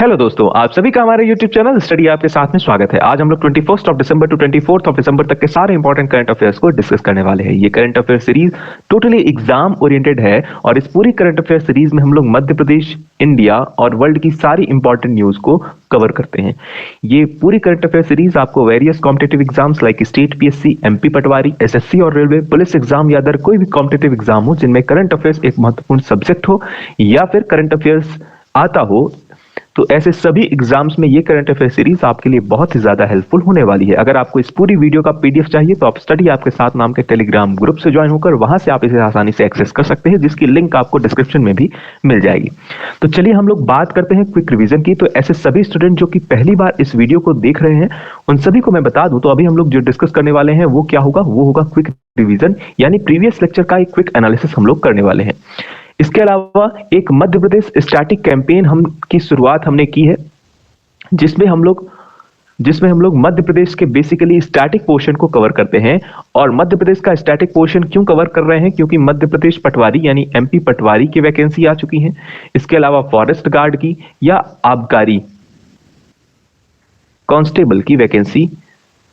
Hello दोस्तों, आप सभी का हमारे YouTube चैनल स्टडी आपके साथ में स्वागत है। आज हम लोग 21 दिसंबर टू 24 दिसंबर तक के सारे इंपॉर्टेंट करंट अफेयर्स को डिस्कस करने वाले हैं। ये current affair series totally exam oriented है और इस पूरी करंट अफेयर सीरीज में हम लोग मध्य प्रदेश, इंडिया और वर्ल्ड की सारी इंपॉर्टेंट न्यूज को कवर करते हैं। ये पूरी करंट अफेयर सीरीज आपको various competitive exams like state PSC, MP patwari, SSC और रेलवे पुलिस एग्जाम या अदर कोई भी कॉम्पिटेटिव एग्जाम हो जिनमें करंट अफेयर्स एक महत्वपूर्ण सब्जेक्ट हो या फिर करंट अफेयर्स आता हो, तो ऐसे सभी एग्जाम्स में ये करंट अफेयर सीरीज आपके लिए बहुत ही ज्यादा हेल्पफुल होने वाली है। अगर आपको इस पूरी वीडियो का पीडीएफ चाहिए तो आप स्टडी आपके साथ नाम के टेलीग्राम ग्रुप से ज्वाइन होकर वहां से आप इसे आसानी से एक्सेस कर सकते हैं, जिसकी लिंक आपको डिस्क्रिप्शन में भी मिल जाएगी। तो चलिए हम लोग बात करते हैं क्विक रिवीजन की। तो ऐसे सभी स्टूडेंट जो कि पहली बार इस वीडियो को देख रहे हैं उन सभी को मैं बता दूं, तो अभी हम लोग जो डिस्कस करने वाले हैं वो क्या होगा, वो होगा क्विक रिवीजन, यानी प्रीवियस लेक्चर का एक क्विक एनालिसिस हम लोग करने वाले हैं। इसके अलावा एक मध्य प्रदेश स्टैटिक कैंपेन की शुरुआत हमने की है, जिसमें हम लोग मध्य प्रदेश के बेसिकली स्टैटिक पोर्शन को कवर करते हैं। और मध्य प्रदेश का स्टैटिक पोर्शन क्यों कवर कर रहे हैं, क्योंकि मध्य प्रदेश पटवारी यानी एमपी पटवारी की वैकेंसी आ चुकी है। इसके अलावा फॉरेस्ट गार्ड की या आबकारी कांस्टेबल की वैकेंसी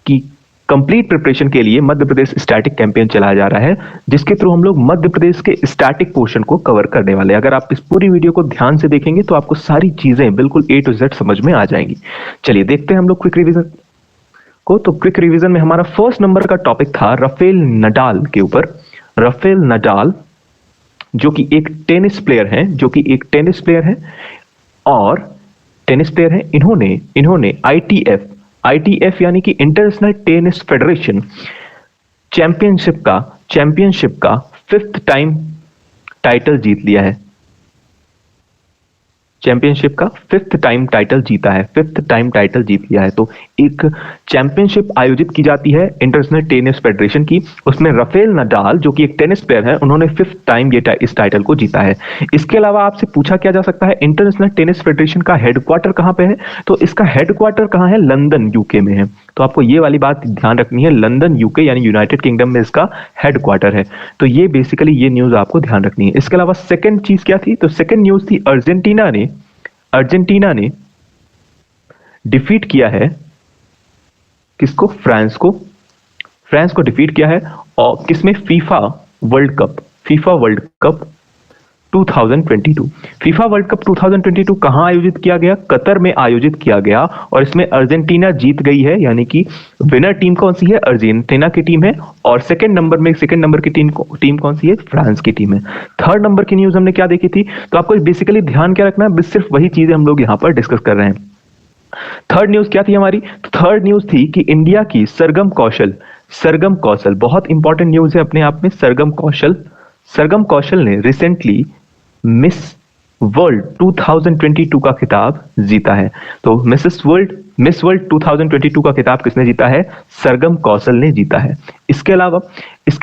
की कंप्लीट प्रिपरेशन के लिए मध्य प्रदेश स्टैटिक कैंपेन चलाया जा रहा है, जिसके थ्रू हम लोग मध्य प्रदेश के स्टैटिक पोर्शन को कवर करने वाले हैं। अगर आप इस पूरी वीडियो को ध्यान से देखेंगे तो आपको सारी चीजें बिल्कुल A to Z समझ में आ जाएंगी। चलिए देखते हैं हम लोग क्विक रिवीजन को। तो क्विक रिवीजन में हमारा फर्स्ट नंबर का टॉपिक था राफेल नडाल के ऊपर। राफेल नडाल जो कि एक टेनिस प्लेयर है और इन्होंने आईटीएफ यानी कि इंटरनेशनल टेनिस फेडरेशन चैंपियनशिप का 5th टाइम टाइटल जीत लिया है। चैंपियनशिप का 5th टाइम टाइटल जीत लिया है। तो एक चैंपियनशिप आयोजित की जाती है इंटरनेशनल टेनिस फेडरेशन की, उसमें राफेल नडाल जो कि एक टेनिस प्लेयर है, उन्होंने 5th टाइम इस टाइटल को जीता है। इसके अलावा आपसे पूछा क्या जा सकता है, इंटरनेशनल टेनिस फेडरेशन का हेडक्वार्टर कहां पे है? तो इसका हेडक्वार्टर कहां है? लंदन यूके में है। तो आपको ये वाली बात ध्यान रखनी है, लंदन यूके यानी यूनाइटेड किंगडम में इसका हेडक्वार्टर है। तो ये बेसिकली ये न्यूज आपको ध्यान रखनी है। इसके अलावा सेकंड चीज क्या थी? तो सेकंड न्यूज थी अर्जेंटीना ने डिफीट किया है किसको? फ्रांस को डिफीट किया है। और किसमें? FIFA world cup 2022। FIFA world cup 2022 कहां आयोजित किया गया? कतर में आयोजित किया गया और इसमें अर्जेंटीना जीत गई है, यानी कि विनर टीम कौन सी है? अर्जेंटीना की टीम है। और सेकंड नंबर की टीम कौन सी है? फ्रांस की टीम है। थर्ड नंबर की न्यूज हमने क्या देखी थी? तो आपको बेसिकली ध्यान क्या रखना है, सिर्फ वही चीजें हम लोग यहां पर डिस्कस कर रहे हैं। थर्ड न्यूज क्या थी हमारी? थर्ड न्यूज थी कि इंडिया की सरगम कौशल बहुत इंपॉर्टेंट न्यूज है अपने आप में। सरगम कौशल ने रिसेंटली मिस वर्ल्ड 2022 का खिताब जीता है। तो मिस वर्ल्ड 2022 का खिताब किसने जीता है? सरगम कौशल ने जीता है। इसके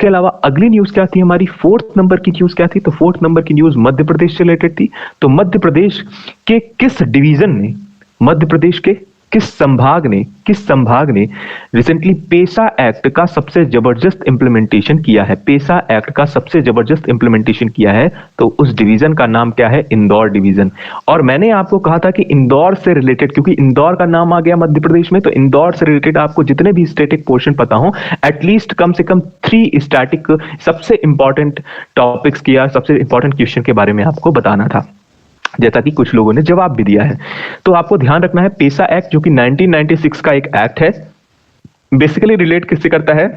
अलावा अगली न्यूज क्या थी हमारी? फोर्थ नंबर की न्यूज क्या थी? तो फोर्थ नंबर की न्यूज मध्य प्रदेश से रिलेटेड थी। तो मध्य प्रदेश के किस संभाग ने रिसेंटली पेसा एक्ट का सबसे जबरदस्त इंप्लीमेंटेशन किया है? तो उस डिवीजन का नाम क्या है? इंदौर डिवीजन। और मैंने आपको कहा था कि इंदौर से रिलेटेड, क्योंकि इंदौर का नाम आ गया मध्य प्रदेश में, तो इंदौर से रिलेटेड आपको जितने भी स्टैटिक पोर्शन पता हो, एटलीस्ट कम से कम 3 स्टैटिक सबसे इंपॉर्टेंट टॉपिक्स की या सबसे इंपॉर्टेंट क्वेश्चन के बारे में आपको बताना था, जैसा कि कुछ लोगों ने जवाब भी दिया है। तो आपको ध्यान रखना है, पेसा एक्ट जो कि 1996 का एक एक्ट है, बेसिकली रिलेट किससे करता है?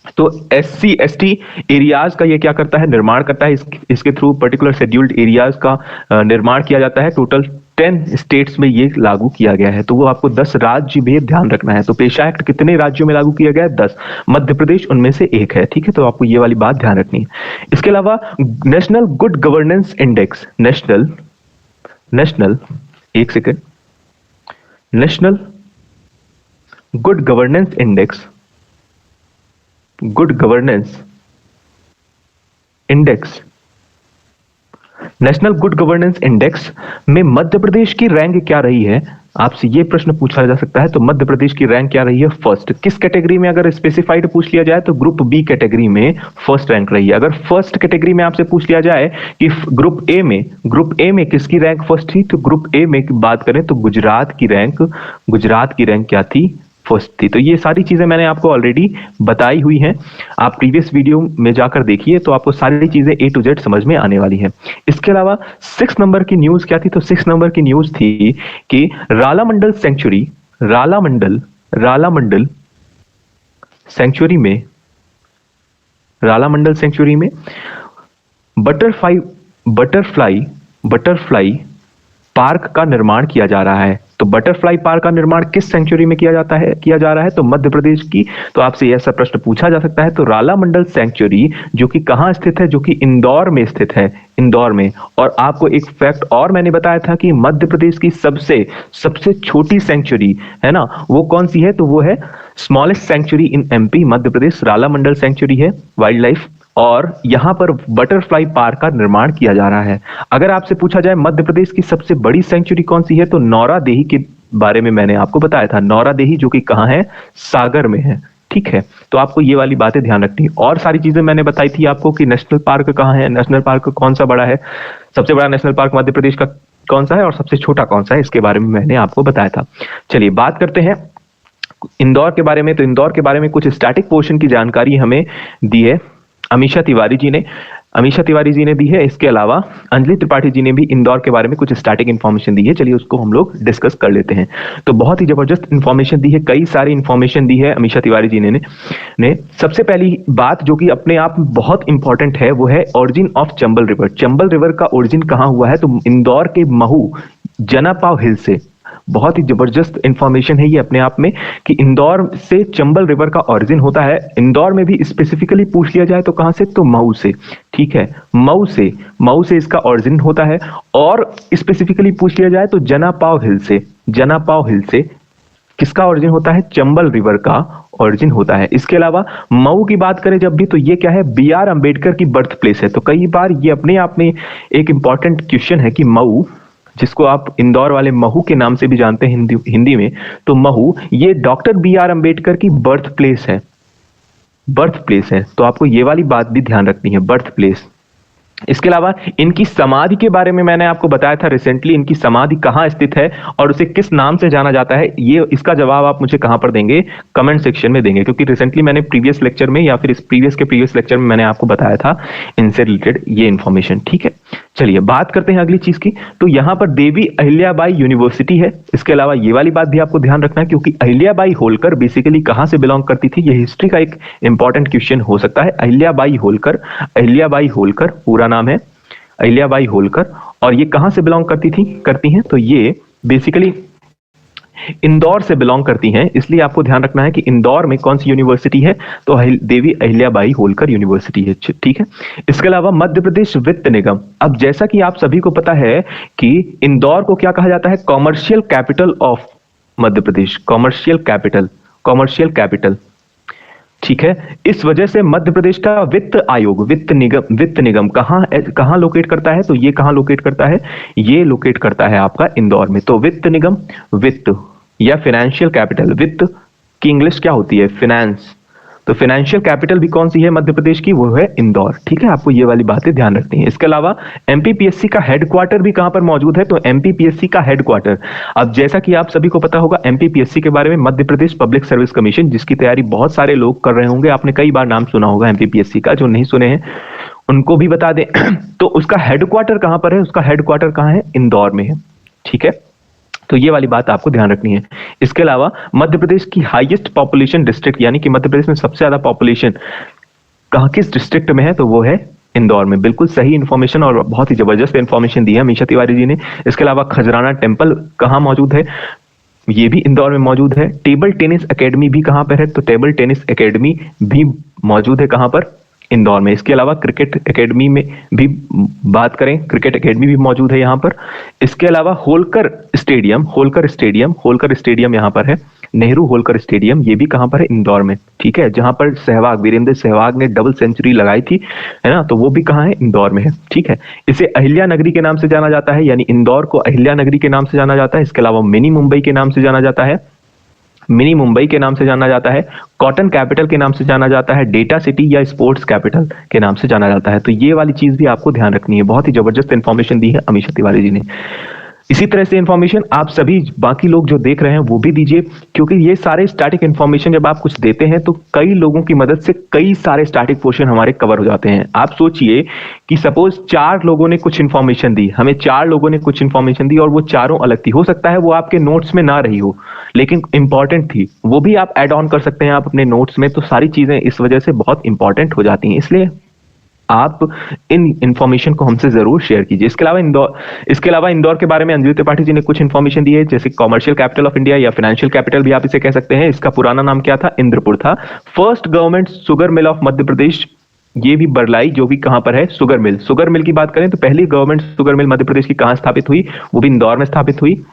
तो SC ST एरियाज का ये क्या करता है? निर्माण करता है। इसके थ्रू पर्टिकुलर शेड्यूल्ड एरियाज का निर्माण किया जाता है। टोटल 10 स्टेट्स में ये लागू किया गया है। तो वो आपको 10 राज्य भी ध्यान रखना है। तो पेशा एक्ट कितने राज्यों में लागू किया गया है? 10। मध्य प्रदेश उनमें से एक है, ठीक है? तो आपको ये वाली बात ध्यान रखनी है। इसके अलावा national good governance index, national good governance index में मध्य प्रदेश की रैंक क्या रही है? आपसे ये प्रश्न पूछा जा सकता है, तो मध्य प्रदेश की रैंक क्या रही है? फर्स्ट। किस कैटेगरी में अगर स्पेसिफाइड पूछ लिया जाए तो ग्रुप बी कैटेगरी में फर्स्ट रैंक रही है। अगर फर्स्ट कैटेगरी में आपसे पूछ लिया जाए कि ग्रुप ए में किसकी रैंक फर्स्ट थी, तो ग्रुप ए में बात करें तो गुजरात की रैंक क्या थी? फर्स्ट थी। तो ये सारी चीजें मैंने आपको ऑलरेडी बताई हुई हैं, आप प्रीवियस वीडियो में जाकर देखिए तो आपको सारी चीजें ए टू जेड समझ में आने वाली है। इसके अलावा 6 नंबर की न्यूज क्या थी? तो 6 नंबर की न्यूज थी कि रालामंडल सेंचुरी में बटरफ्लाई पार्क का निर्माण किया जा रहा है। तो बटरफ्लाई पार्क का निर्माण किस सेंचुरी में किया जा रहा है? तो मध्य प्रदेश की। तो आपसे ऐसा प्रश्न पूछा जा सकता है। तो रालामंडल सेंचुरी जो कि कहां स्थित है? जो कि इंदौर में स्थित है, इंदौर में। और आपको एक फैक्ट और मैंने बताया था कि मध्य प्रदेश की सबसे छोटी सेंचुरी है ना, वो कौन सी है? तो वो है smallest sanctuary in MP, Madhya Pradesh Ralamandal sanctuary है, वाइल्ड लाइफ। और यहां पर बटरफ्लाई पार्क का निर्माण किया जा रहा है। अगर आपसे पूछा जाए मध्य प्रदेश की सबसे बड़ी सेंचुरी कौन सी है, तो नौरादेही के बारे में मैंने आपको बताया था। नौरादेही जो कि कहां है? सागर में है। ठीक है, तो आपको ये वाली बातें ध्यान रखनी है। और सारी चीजें मैंने बताई थी आपको कि नेशनल पार्क कहां है, नेशनल पार्क कौन सा बड़ा है, सबसे बड़ा नेशनल पार्क मध्य प्रदेश का कौन सा है और सबसे छोटा कौन सा है, इसके बारे में मैंने आपको बताया था। चलिए बात करते हैं इंदौर के बारे में। तो इंदौर के बारे में कुछ स्टैटिक पोर्शन की जानकारी हमें दी है अमीषा तिवारी जी ने दी है। इसके अलावा अंजलि त्रिपाठी जी ने भी इंदौर के बारे में कुछ स्टैटिक इंफॉर्मेशन दी है। चलिए उसको हम लोग डिस्कस कर लेते हैं। तो बहुत ही जबरदस्त इंफॉर्मेशन दी है, कई सारी इंफॉर्मेशन दी है अमीषा तिवारी जी ने। सबसे पहली बात जो कि अपने आप में बहुत इंपॉर्टेंट है वो है origin of Chambal river. Chambal river का ओरिजिन कहां हुआ है? तो इंदौर के महू जनापाव हिल से। बहुत ही जबरदस्त इंफॉर्मेशन है ये अपने आप में कि इंदौर से चंबल रिवर का ओरिजिन होता है। इंदौर में भी स्पेसिफिकली पूछ लिया जाए तो कहां से? तो मऊ से। ठीक है, मऊ से इसका ओरिजिन होता है। और स्पेसिफिकली पूछ लिया जाए तो जनापाव हिल से किसका ओरिजिन होता है? चंबल रिवर का ओरिजिन होता है। इसके अलावा मऊ की बात करें जब भी, तो ये क्या है? बी आर अंबेडकर की बर्थ प्लेस है। तो कई बार ये अपने आप में एक इंपॉर्टेंट क्वेश्चन है कि मऊ, जिसको आप इंदौर वाले महू के नाम से भी जानते हैं हिंदी में, तो महू ये डॉक्टर बी आर अंबेडकर की बर्थ प्लेस है। तो आपको ये वाली बात भी ध्यान रखनी है, बर्थ प्लेस। इसके अलावा इनकी समाधि के बारे में मैंने आपको बताया था रिसेंटली, इनकी समाधि कहां स्थित है और उसे किस नाम से जाना जाता है। ये इसका जवाब आप मुझे कहां पर देंगे? कमेंट सेक्शन में देंगे, क्योंकि रिसेंटली मैंने प्रीवियस लेक्चर में या फिर इस प्रीवियस लेक्चर में मैंने आपको बताया था इनसे रिलेटेड ये इंफॉर्मेशन। ठीक है, चलिए बात करते हैं अगली चीज की। तो यहां पर देवी अहिल्याबाई यूनिवर्सिटी है। इसके अलावा ये वाली बात भी आपको ध्यान रखना है, क्योंकि अहिल्याबाई होलकर बेसिकली कहां से बिलोंग करती थी, ये हिस्ट्री का एक इंपॉर्टेंट क्वेश्चन हो सकता है। अहिल्याबाई होलकर पूरा नाम है अहिल्याबाई होलकर, और ये कहां से बिलोंग करती हैं? तो ये बेसिकली इंदौर से बिलोंग करती हैं। इसलिए आपको ध्यान रखना है कि इंदौर में कौन सी यूनिवर्सिटी है? तो देवी अहिल्याबाई होलकर यूनिवर्सिटी है। ठीक है, इसके अलावा मध्य प्रदेश वित्त निगम। अब जैसा कि आप सभी को पता है कि इंदौर को क्या कहा जाता है? Commercial capital of Madhya Pradesh, commercial capital. ठीक है, इस वजह से मध्य प्रदेश का वित्त आयोग, वित्त निगम कहां लोकेट करता है? तो ये कहां लोकेट करता है? ये लोकेट करता है आपका इंदौर में। तो वित्त निगम, वित्त या फाइनेंशियल कैपिटल, वित्त की इंग्लिश क्या होती है? फाइनेंस। तो फाइनेंशियल कैपिटल भी कौन सी है मध्य प्रदेश की? वो है इंदौर। ठीक है, आपको ये वाली बातें ध्यान रखनी है। इसके अलावा एमपीपीएससी का हेडक्वार्टर भी कहां पर मौजूद है? तो एमपीपीएससी का हेडक्वार्टर, अब जैसा कि आप सभी को पता होगा एमपीपीएससी के बारे में, Madhya Pradesh public service commission, जिसकी तैयारी बहुत सारे लोग कर रहे होंगे, आपने कई बार नाम सुना होगा एमपीपीएससी का, जो नहीं सुने हैं उनको भी बता दें। तो उसका हेडक्वार्टर कहां पर है? उसका हेडक्वार्टर कहां है? इंदौर में है। ठीक है, तो ये वाली बात आपको ध्यान रखनी है। इसके अलावा मध्य प्रदेश की हाईएस्ट पॉपुलेशन डिस्ट्रिक्ट, यानी कि मध्य प्रदेश में सबसे ज्यादा पॉपुलेशन कहां, किस डिस्ट्रिक्ट में है? तो वो है इंदौर में। बिल्कुल सही इंफॉर्मेशन और बहुत ही जबरदस्त इंफॉर्मेशन दी है अमीषा तिवारी जी ने। इसके अलावा खजराना टेम्पल कहां मौजूद है? ये भी इंदौर में मौजूद है। टेबल टेनिस एकेडमी भी कहां पर है? तो टेबल टेनिस एकेडमी भी मौजूद है कहां पर? इंदौर में। इसके अलावा क्रिकेट एकेडमी में भी बात करें, क्रिकेट एकेडमी भी मौजूद है यहां पर। इसके अलावा होलकर स्टेडियम यहां पर है। नेहरू होलकर स्टेडियम, ये भी कहां पर है? इंदौर में, ठीक है, जहां पर सहवाग, वीरेंद्र सहवाग ने डबल सेंचुरी लगाई थी, है ना, तो वो भी कहां है? इंदौर में है, ठीक है। इसे अहिल्या नगरी के नाम से जाना जाता है, यानी इंदौर को अहिल्या नगरी के नाम से जाना जाता है। इसके अलावा मिनी मुंबई के नाम से जाना जाता है, मिनी मुंबई के नाम से जाना जाता है, कॉटन कैपिटल के नाम से जाना जाता है, डेटा सिटी या स्पोर्ट्स कैपिटल के नाम से जाना जाता है। तो ये वाली चीज भी आपको ध्यान रखनी है। बहुत ही जबरदस्त इंफॉर्मेशन दी है अमीषा तिवारी जी ने। इसी तरह से इंफॉर्मेशन आप सभी बाकी लोग जो देख रहे हैं वो भी दीजिए, क्योंकि ये सारे स्टैटिक इंफॉर्मेशन जब आप कुछ देते हैं तो कई लोगों की मदद से कई सारे स्टैटिक पोर्शन हमारे कवर हो जाते हैं। आप सोचिए कि सपोज 4 लोगों ने कुछ इंफॉर्मेशन दी, हमें 4 लोगों ने कुछ इंफॉर्मेशन दी और वो चारों अलग थी, हो सकता है वो आपके नोट्स में ना रही हो लेकिन इंपॉर्टेंट थी, वो भी आप ऐड ऑन कर सकते हैं आप अपने नोट्स में। तो सारी चीजें इस वजह से बहुत इंपॉर्टेंट हो जाती हैं, इसलिए आप इन इंफॉर्मेशन को हमसे जरूर शेयर कीजिए। इसके अलावा इंदौर के बारे में अंजलि त्रिपाठी जी ने कुछ इंफॉर्मेशन दी है, जैसे कॉमर्शियल कैपिटल ऑफ इंडिया या फाइनेंशियल कैपिटल भी आप इसे कह सकते हैं। इसका पुराना नाम क्या था? इंद्रपुर था। First government sugar mill of Madhya Pradesh, ये भी बरलाई, जो भी कहां पर है? Sugar mill. शुगर मिल की बात करें तो पहली गवर्नमेंट शुगर मिल मध्य प्रदेश की कहां स्थापित हुई? वो भी इंदौर में स्थापित हुई,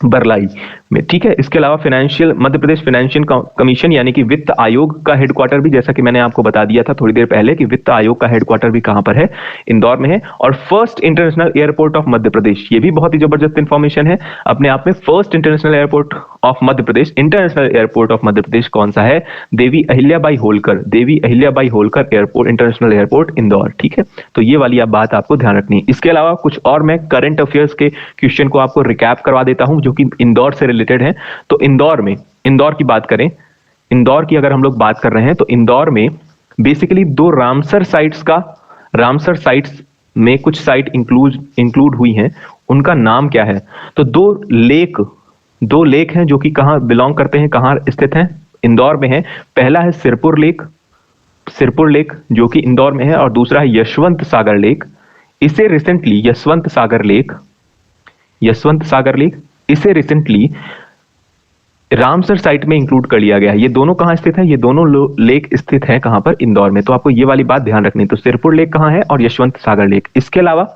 बरलाई में, ठीक है। इसके अलावा financial, Madhya Pradesh financial commission यानी कि वित्त आयोग का हेडक्वार्टर भी, जैसा कि मैंने आपको बता दिया था थोड़ी देर पहले कि वित्त आयोग का हेडक्वार्टर भी कहां पर है? इंदौर में है। और first international airport of Madhya Pradesh, ये भी बहुत ही जबरदस्त इंफॉर्मेशन है अपने आप में। First international airport of Madhya Pradesh, international airport of Madhya Pradesh कौन सा है? Devi Ahilyabai Holkar, Devi Ahilyabai Holkar airport, international airport Indore, ठीक है। तो ये वाली आप बात आपको ध्यान रखनी है। इसके अलावा कुछ और मैं करंट अफेयर्स के क्वेश्चन को आपको रिकैप करवा देता हूं जो कि इंदौर से रिलेटेड है। तो इंदौर में, इंदौर की बात करें, इंदौर की अगर हम लोग बात कर रहे हैं तो इंदौर में बेसिकली 2 रामसर साइट्स का, रामसर साइट्स में कुछ साइट इंक्लूड हुई हैं, उनका नाम क्या है? तो 2 लेक हैं जो कि कहां बिलोंग करते हैं, कहां स्थित हैं? इंदौर में है। पहला है सिरपुर लेक, सिरपुर लेक जो कि इंदौर में है, और दूसरा है यशवंत सागर लेक। इसे रिसेंटली यशवंत सागर लेक, यशवंत सागर लेक इसे रिसेंटली रामसर साइट में इंक्लूड कर लिया गया है। ये दोनों कहां स्थित हैं? ये दोनों लेक स्थित हैं कहां पर? इंदौर में। तो आपको ये वाली बात ध्यान रखनी है। तो सिरपुर लेक कहां है और यशवंत सागर लेक। इसके अलावा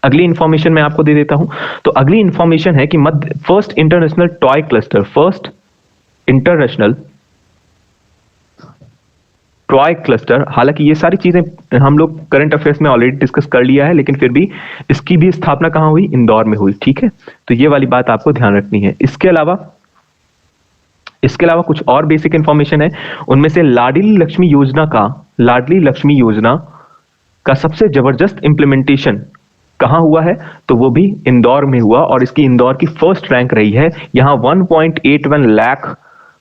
अगली इंफॉर्मेशन मैं आपको दे देता हूं। तो अगली इंफॉर्मेशन है कि first international toy cluster, first international toy cluster, हालांकि ये सारी चीजें हम लोग करंट अफेयर्स में ऑलरेडी डिस्कस कर लिया है, लेकिन फिर भी इसकी भी स्थापना कहां हुई? इंदौर में हुई, ठीक है। तो ये वाली बात आपको ध्यान रखनी है। इसके अलावा कुछ और बेसिक इंफॉर्मेशन है, उनमें से लाडली लक्ष्मी योजना का सबसे जबरदस्त इंप्लीमेंटेशन कहां हुआ है? तो वो भी इंदौर में हुआ, और इसकी इंदौर की फर्स्ट रैंक रही है। यहां 1.81 लाख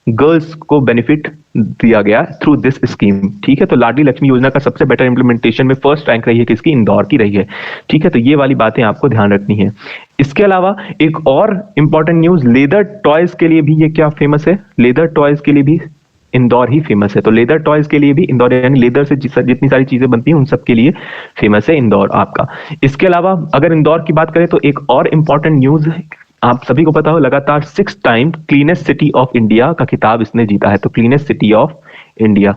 गर्ल्स को बेनिफिट दिया गया थ्रू दिस स्कीम, ठीक है। तो लाडली लक्ष्मी योजना का सबसे बेटर इंप्लीमेंटेशन में फर्स्ट रैंक रही है किसकी? इंदौर की रही है, ठीक है। तो ये वाली बातें आपको ध्यान रखनी है। इसके अलावा एक और इंपॉर्टेंट न्यूज, लेदर टॉयज के लिए भी ये क्या फेमस है? लेदर टॉयज के लिए भी इंदौर ही फेमस है। तो लेदर टॉयज के लिए भी इंदौर, यानी लेदर से जितनी सारी चीजें बनती हैं उन सब के लिए फेमस है इंदौर आपका। इसके अलावा अगर इंदौर की बात करें तो एक और इंपॉर्टेंट न्यूज, आप सभी को पता हो लगातार 6 time cleanest city of India का खिताब इसने जीता है। तो क्लीनेस्ट सिटी ऑफ इंडिया,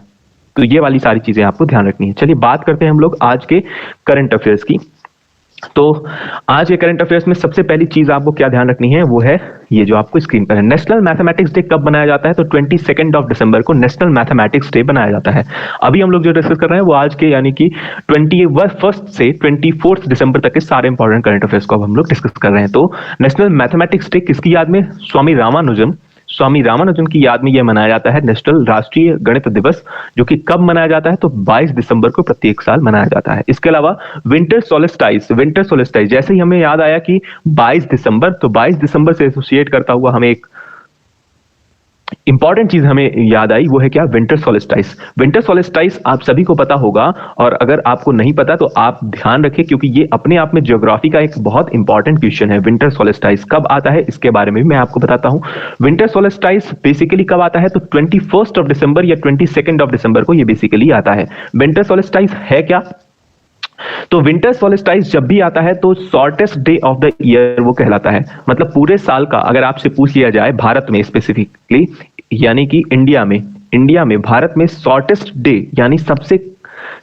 तो ये वाली सारी चीजें आपको ध्यान रखनी है। चलिए बात करते हैं हम लोग आज के करंट अफेयर्स की। तो आज के करंट अफेयर्स में सबसे पहली चीज आपको क्या ध्यान रखनी है, वो है ये जो आपको स्क्रीन पर है। नेशनल मैथमेटिक्स डे कब मनाया जाता है? तो 22 दिसंबर को नेशनल मैथमेटिक्स डे मनाया जाता है। अभी हम लोग जो डिस्कस कर रहे हैं वो आज के, यानी कि 21 से 24 दिसंबर तक के सारे इंपॉर्टेंट करंट अफेयर्स को अब हम लोग डिस्कस कर रहे हैं। तो नेशनल मैथमेटिक्स डे किसकी याद में? स्वामी रामानुजन की याद में यह मनाया जाता है नेशनल राष्ट्रीय गणित दिवस, जो कि कब मनाया जाता है? तो 22 दिसंबर को प्रत्येक साल मनाया जाता है। इसके अलावा विंटर सोलिस्टाइस, जैसे ही हमें याद आया कि 22 दिसंबर, तो 22 दिसंबर से एसोसिएट करता हुआ हमें एक इंपॉर्टेंट चीज हमें याद आई, वो है क्या? विंटर सोलिस्टाइस। विंटर सोलिस्टाइस आप सभी को पता होगा, और अगर आपको नहीं पता तो आप ध्यान रखें, क्योंकि ये अपने आप में ज्योग्राफी का एक बहुत इंपॉर्टेंट क्वेश्चन है। विंटर सोलिस्टाइस कब आता है इसके बारे में भी मैं आपको बताता हूं। विंटर सोलिस्टाइस बेसिकली कब आता है? तो 21 दिसंबर या 22 दिसंबर को ये बेसिकली आता है। विंटर सोलिस्टाइस है क्या? तो विंटर सोलिस्टाइस जब भी आता है तो shortest day of the year वो कहलाता है। मतलब पूरे साल का अगर आपसे पूछ लिया जाए भारत में स्पेसिफिकली, यानी कि इंडिया में भारत में शॉर्टेस्ट डे यानी सबसे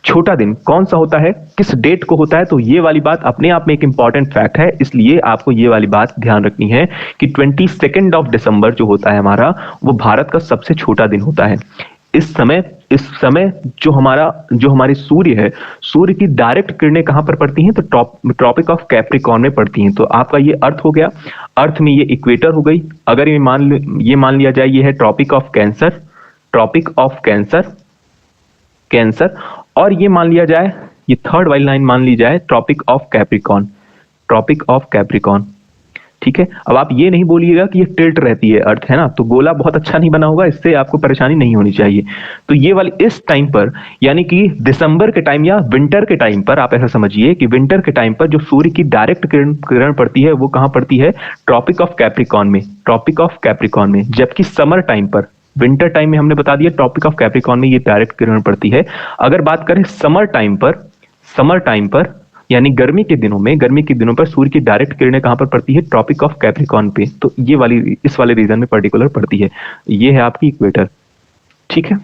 छोटा दिन कौन सा होता है, किस डेट को होता है, तो ये वाली बात अपने आप में एक इंपॉर्टेंट फैक्ट है, इसलिए आपको ये वाली बात ध्यान रखनी है कि 22 ऑफ दिसंबर जो होता है हमारा, वो भारत का सबसे छोटा दिन होता है। इस समय जो हमारी सूर्य है, सूर्य की डायरेक्ट किरणें कहां पर पड़ती हैं, तो ट्रॉपिक ऑफ कैप्रिकॉर्न में पड़ती हैं। तो आपका ये अर्थ हो गया, अर्थ में ये इक्वेटर हो गई। अगर ये मान लिया जाए ये है tropic of cancer, tropic of cancer, और ये मान लिया जाए, ये थर्ड वाली लाइन मान ली जाए tropic of capricorn, tropic of capricorn. ठीक है, अब आप ये नहीं बोलिएगा कि ये टिल्ट रहती है अर्थ, है ना, तो गोला बहुत अच्छा नहीं बना होगा, इससे आपको परेशानी नहीं होनी चाहिए। तो ये वाली इस टाइम पर, यानी कि दिसंबर के टाइम या विंटर के टाइम पर, आप ऐसा समझिए कि विंटर के टाइम पर जो सूर्य की डायरेक्ट किरण पड़ती है वो कहां पड़ती है, ट्रॉपिक ऑफ कैप्रिकॉर्न में, ट्रॉपिक ऑफ कैप्रिकॉर्न में। जबकि समर टाइम पर, विंटर टाइम में हमने बता दिया ट्रॉपिक ऑफ कैप्रिकॉर्न में ये डायरेक्ट किरण पड़ती है। अगर बात करें समर टाइम पर यानी गर्मी के दिनों पर सूर्य की डायरेक्ट किरणें कहां पर पड़ती है, ट्रॉपिक ऑफ कैप्रिकॉर्न पे। तो ये वाली इस वाले रीजन में पर्टिकुलर पड़ती है। ये है आपकी इक्वेटर। ठीक है,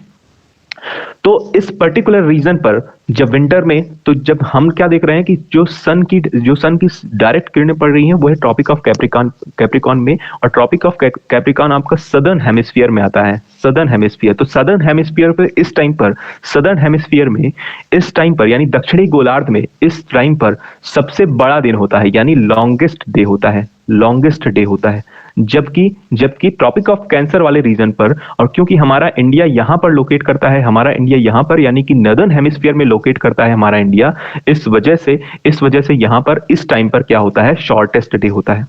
तो इस पर्टिकुलर रीजन पर जब विंटर में, तो जब हम क्या देख रहे हैं कि जो सन की डायरेक्ट किरणें पड़ रही हैं वो है ट्रॉपिक ऑफ कैप्रिकॉर्न में, और ट्रॉपिक ऑफ कैप्रिकॉर्न आपका सदर्न हेमिस्फीयर में आता है, सदर्न हेमिस्फीयर। तो सदर्न हेमिस्फीयर पर इस टाइम पर, सदर्न हेमिस्फीयर में इस टाइम पर यानी दक्षिणी गोलार्ध में इस टाइम पर सबसे बड़ा दिन होता है, यानी लॉन्गेस्ट डे होता है, लॉन्गेस्ट डे होता है। जबकि ट्रॉपिक ऑफ कैंसर वाले रीजन पर, और क्योंकि हमारा इंडिया यहां पर लोकेट करता है, हमारा इंडिया यहां पर यानी कि नॉर्दर्न हेमिस्फीयर में लोकेट करता है हमारा इंडिया, इस वजह से यहां पर इस टाइम पर क्या होता है, शॉर्टेस्ट डे होता है।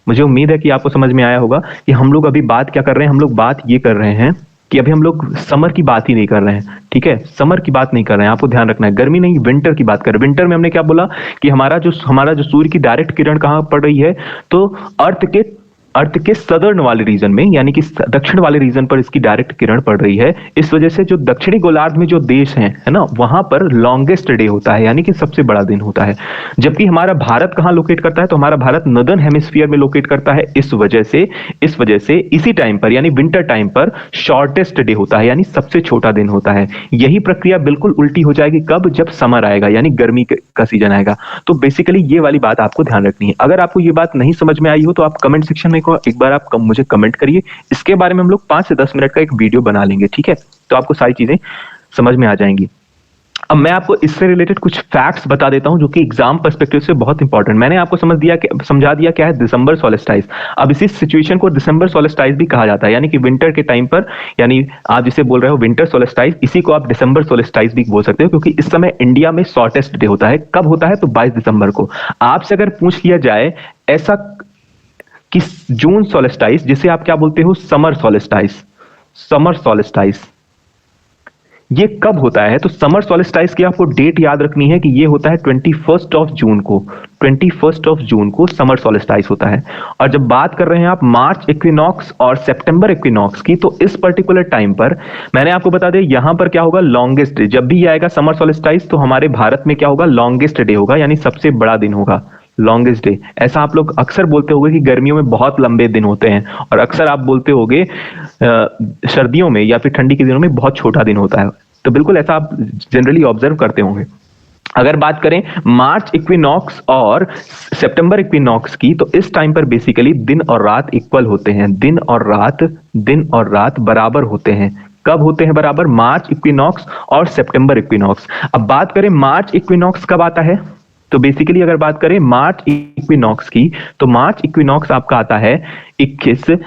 मुझे उम्मीद है कि आपको समझ में आया होगा कि हम लोग अभी बात क्या कर रहे हैं, हम लोग बात ये कर रहे हैं कि अभी हम लोग समर की बात ही नहीं कर रहे हैं। ठीक है, समर की बात नहीं कर रहे हैं, आपको ध्यान रखना है, गर्मी नहीं, विंटर की बात कर रहे हैं। विंटर में हमने क्या बोला कि हमारा जो सूर्य की डायरेक्ट किरण कहां पड़ रही है, तो अर्थ के सदर्न वाले रीजन में यानी कि दक्षिण वाले रीजन पर इसकी डायरेक्ट किरण पड़ रही है। इस वजह से जो दक्षिणी गोलार्ध में जो देश हैं, है ना, वहां पर लॉन्गेस्ट डे होता है, यानी कि सबसे बड़ा दिन होता है। जबकि हमारा भारत कहां लोकेट करता है, तो हमारा भारत नॉर्दर्न हेमिस्फीयर में लोकेट करता है। इस वजह से इसी टाइम पर यानी विंटर टाइम पर शॉर्टेस्ट डे होता है, यानी सबसे छोटा दिन होता है। यही प्रक्रिया बिल्कुल उल्टी हो जाएगी कब, जब समर आएगा यानी गर्मी का सीजन आएगा। तो बेसिकली ये वाली बात आपको ध्यान रखनी है। अगर आपको ये बात नहीं समझ में आई हो तो आप कमेंट सेक्शन में एक बार आप मुझे कमेंट करिए, इसके बारे में हम लोग 5 से 10 मिनट का एक वीडियो बना लेंगे। ठीक है, तो आपको सारी चीजें समझ में आ जाएंगी। अब मैं आपको इससे रिलेटेड कुछ फैक्ट्स बता देता हूं जो कि एग्जाम पर्सपेक्टिव से बहुत इंपॉर्टेंट। मैंने आपको समझा दिया क्या है दिसंबर सोलेस्टाइस। अब इसी सिचुएशन को दिसंबर सोलेस्टाइस भी कहा जाता है, यानी कि विंटर के टाइम पर, यानी आप जिसे बोल रहे हो विंटर सोलेस्टाइस, इसी को आप दिसंबर सोलेस्टाइस भी बोल सकते हो, क्योंकि इस समय इंडिया में शॉर्टेस्ट डे होता है। कब होता है, तो 22 दिसंबर को। आपसे अगर पूछ लिया जाए ऐसा कि जून सोलेस्टाइस, जिसे आप क्या बोलते हो, समर सोलेस्टाइस, ये कब होता है, तो समर सोलेस्टाइस की आपको डेट याद रखनी है कि ये होता है 21 ऑफ जून को, 21 ऑफ जून को समर सोलेस्टाइस होता है। और जब बात कर रहे हैं आप मार्च इक्विनॉक्स और सितंबर इक्विनॉक्स की, तो इस पर्टिकुलर टाइम पर मैंने आपको बता दिया यहां पर क्या होगा, लॉन्गेस्ट डे। जब भी आएगा समर सोलेस्टाइस तो हमारे भारत में क्या होगा, लॉन्गेस्ट डे होगा, यानी सबसे बड़ा दिन होगा, लॉन्गेस्ट डे। ऐसा आप लोग अक्सर बोलते होंगे कि गर्मियों में बहुत लंबे दिन होते हैं, और अक्सर आप बोलते होंगे सर्दियों में या फिर ठंडी के दिनों में बहुत छोटा दिन होता है। तो बिल्कुल ऐसा आप जनरली ऑब्जर्व करते होंगे। अगर बात करें मार्च इक्विनॉक्स और सितंबर इक्विनॉक्स की, तो इस टाइम पर बेसिकली दिन और रात इक्वल होते हैं, दिन और रात बराबर होते हैं। कब होते हैं बराबर, मार्च इक्विनॉक्स और सितंबर इक्विनॉक्स। अब बात करें मार्च इक्विनॉक्स कब आता है, तो बेसिकली अगर बात करें मार्च इक्विनॉक्स की, तो मार्च इक्विनॉक्स आपका आता है 21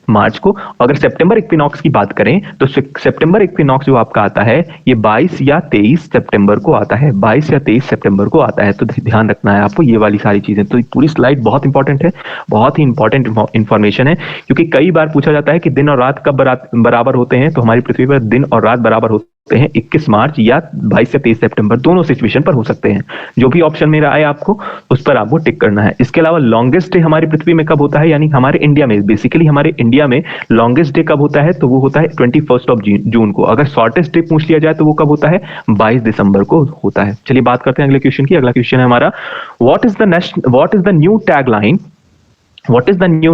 मार्च को। अगर सितंबर इक्विनॉक्स की बात करें तो सितंबर इक्विनॉक्स जो आपका आता है ये 22 या 23 सितंबर को आता है, 22 या 23 सितंबर को आता है। तो ध्यान रखना है आपको ये वाली सारी चीजें। तो पूरी स्लाइड बहुत इंपॉर्टेंट है, बहुत ही इंपॉर्टेंट इंफॉर्मेशन है, क्योंकि कई बार पूछा जाता है कि दिन और रात कब बराबर होते हैं। तो हमारी पृथ्वी पर दिन और रात बराबर होते हैं 21 मार्च या 22 से 23 सितंबर, दोनों सिचुएशन पर हो सकते हैं। जो भी ऑप्शन मेरा आए आपको उस पर आपको टिक करना है। इसके अलावा लॉन्गेस्ट डे हमारी पृथ्वी में कब होता है, यानी हमारे इंडिया में, बेसिकली हमारे इंडिया में लॉन्गेस्ट डे कब होता है, तो वो होता है 21 ऑफ जून को। अगर शॉर्टेस्ट डे पूछ लिया जाए तो वो कब होता है, 22 दिसंबर को होता है। चलिए बात करते हैं अगले क्वेश्चन की। अगला क्वेश्चन है हमारा, what is the new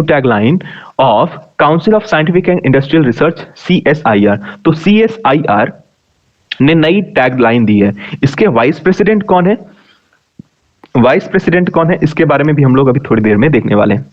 tagline of council of scientific and industrial research, CSIR। तो CSIR ने नई टैगलाइन दी है। इसके वाइस प्रेसिडेंट कौन है? वाइस प्रेसिडेंट कौन है इसके बारे में भी हम लोग अभी थोड़ी देर में देखने वाले हैं।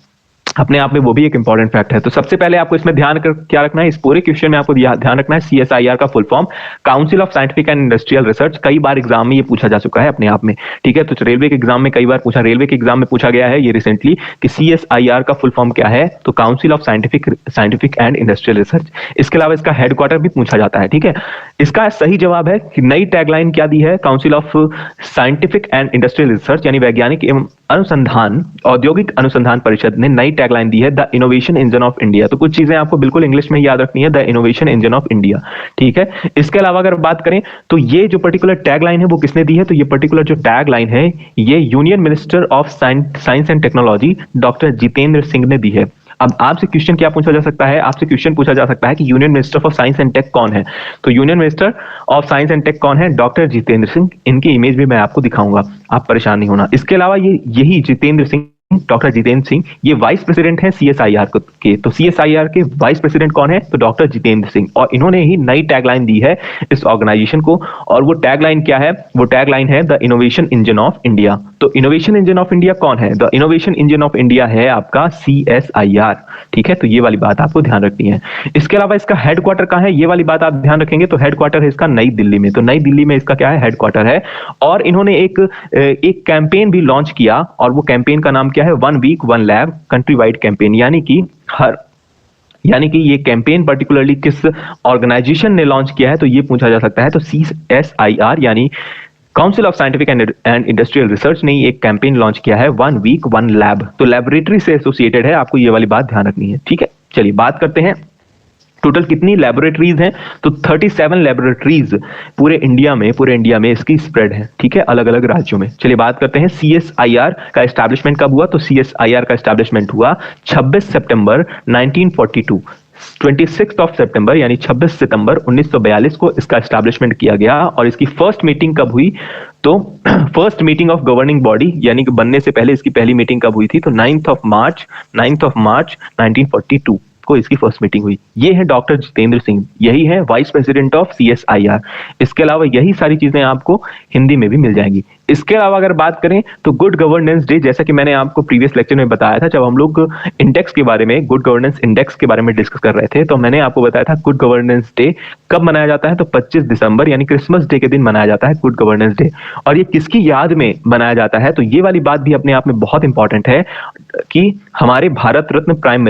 अपने आप में वो भी एक इंपॉर्टेंट फैक्ट है। तो सबसे पहले आपको इसमें क्या रखना है, इस पूरे क्वेश्चन में आपको ध्यान रखना है CSIR का full form council of scientific and industrial research. कई बार एग्जाम में ये पूछा जा चुका है अपने आप में, ठीक है। तो रेलवे के एग्जाम में कई बार पूछा, रेलवे के एग्जाम में पूछा गया है ये रिसेंटली कि CSIR का फुल फॉर्म क्या है, तो council of scientific and industrial research. इसके अलावा इसका हेडक्वार्टर भी पूछा जाता है, ठीक है। इसका सही जवाब है कि नई टैगलाइन क्या दी है, council of scientific and industrial research यानी वैज्ञानिक एवं अनुसंधान औद्योगिक अनुसंधान परिषद ने नई टैगलाइन दी है, the innovation engine of India. तो कुछ चीजें आपको बिल्कुल इंग्लिश में याद रखनी है, the innovation engine of India, ठीक है। इसके अलावा अगर बात करें तो ये जो पर्टिकुलर टैगलाइन है वो किसने दी है, तो ये पर्टिकुलर जो टैगलाइन है ये union minister of science and technology doctor Jitendra Singh ने दी है। अब आपसे क्वेश्चन क्या पूछा जा सकता है, आपसे क्वेश्चन पूछा जा सकता है कि union minister of science and tech कौन है। तो union minister of science and tech कौन है, डॉक्टर जितेंद्र सिंह। इनकी इमेज भी मैं आपको दिखाऊंगा, आप परेशान नहीं होना। इसके अलावा यही जितेंद्र सिंह, डॉक्टर जितेंद्र सिंह, ये वाइस प्रेसिडेंट हैं CSIR के। तो CSIR के वाइस प्रेसिडेंट कौन है, तो डॉक्टर जितेंद्र सिंह। और इन्होंने ही नई टैगलाइन दी है इस ऑर्गेनाइजेशन को, और वो टैगलाइन क्या है, वो टैगलाइन है the innovation engine of India. तो इनोवेशन इंजन ऑफ इंडिया कौन है, the innovation engine of India है आपका CSIR, ठीक है। तो ये वाली बात आपको ध्यान रखनी है। इसके अलावा इसका हेडक्वार्टर कहां है, ये वाली बात आप ध्यान रखेंगे। तो हेडक्वार्टर है इसका नई दिल्ली में। तो नई दिल्ली में इसका क्या है, हेडक्वार्टर है। और इन्होंने एक कैंपेन भी लॉन्च किया, और वो कैंपेन का नाम क्या है, 1 week 1 lab country wide campaign. यानी कि ये कैंपेन पर्टिकुलरली किस ऑर्गेनाइजेशन ने लॉन्च किया है, तो ये पूछा जा सकता है। तो CSIR यानी council of scientific and industrial research ने एक कैंपेन लॉन्च किया है 1 वीक 1 लैब। तो लेबोरेटरी से एसोसिएटेड है, आपको ये वाली बात ध्यान रखनी है, ठीक है। चलिए बात करते हैं टोटल कितनी लेबोरेटरीज हैं, तो 37 लेबोरेटरीज पूरे इंडिया में इसकी स्प्रेड है, ठीक है, अलग अलग राज्यों में। चलिए बात करते हैं CSIR का एस्टैब्लिशमेंट कब हुआ, तो CSIR का एस्टैब्लिशमेंट हुआ 26 सितंबर 1942। 26 ऑफ सितंबर यानी 26 सितंबर 1942 को इसका एस्टैब्लिशमेंट किया गया। और इसकी फर्स्ट मीटिंग कब हुई, तो first meeting of governing body यानी कि बनने से पहले इसकी पहली मीटिंग कब हुई थी, तो 9th ऑफ मार्च 1942 को इसकी फर्स्ट मीटिंग हुई। ये है डॉक्टर जितेंद्र सिंह, यही है वाइस प्रेसिडेंट ऑफ CSIR। इसके अलावा यही सारी चीजें आपको हिंदी में भी मिल जाएंगी। इसके अलावा अगर बात करें तो गुड गवर्नेंस डे, जैसा कि मैंने आपको प्रीवियस लेक्चर में बताया था, जब हम लोग इंडेक्स के बारे में, गुड गवर्नेंस इंडेक्स के बारे में डिस्कस कर रहे थे, तो मैंने आपको बताया था गुड गवर्नेंस डे कब मनाया जाता है, तो 25 दिसंबर यानी क्रिसमस डे के दिन मनाया जाता है गुड गवर्नेंस डे। और ये किसकी याद में मनाया जाता है, तो ये वाली बात भी अपने आप में बहुत इंपॉर्टेंट है कि हमारे भारत रत्न प्राइम